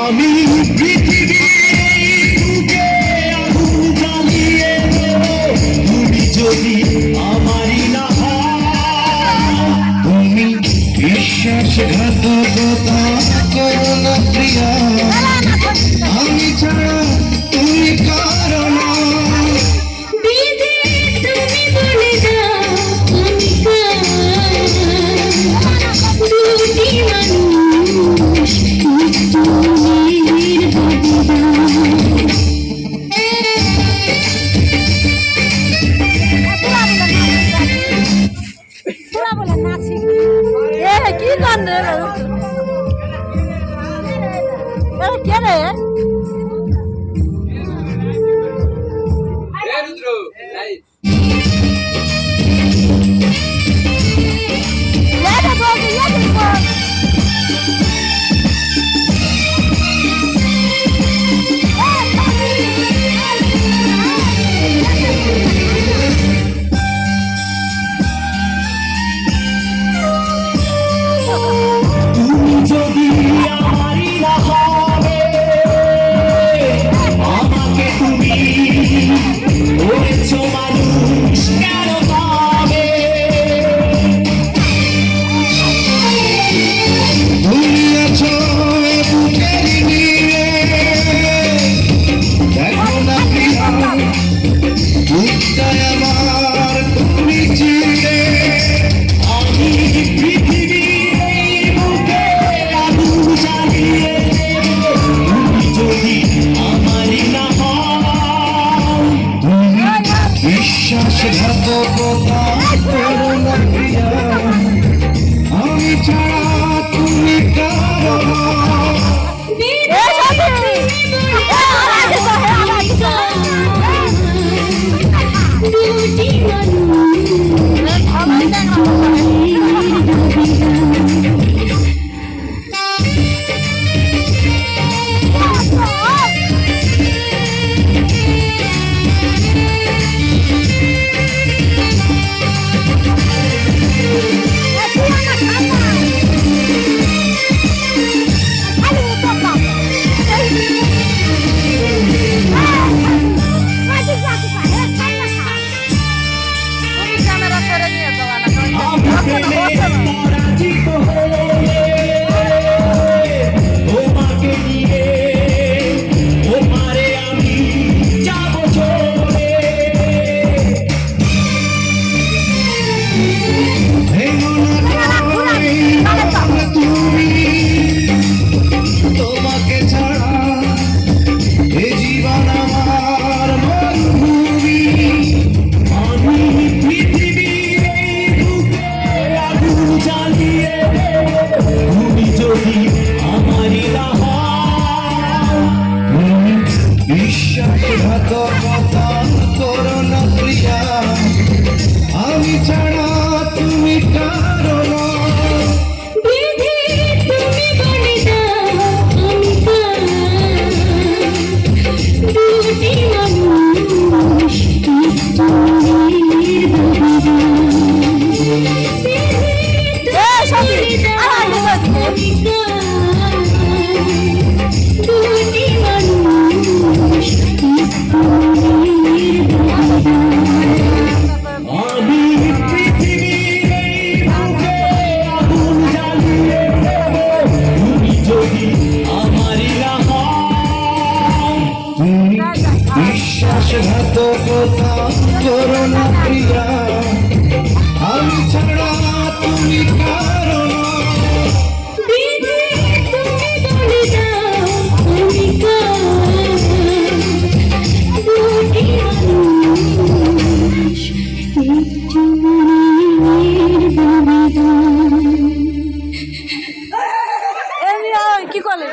আমি পৃথিবীকে আগুন জ্বালিয়ে দেব তুমি যদি আমারই না হও। তুমি বিশ্বাসঘাতকতা করো না প্রিয়া, আমি ছাড়া তুমি কারো না। কি গান রে কে রে বিশ্বাসঘাতকতা করো না প্রিয়া, আমি ছাড়া তুমি কারো না। বিশ্বাসঘাতকতা করো না প্রিয়া, আমি ছাড়া তুমি কারো না। বিশ্বাসঘাতকতা করো না প্রিয়া, আমি ছাড়া তুমি কারো না। কি করলে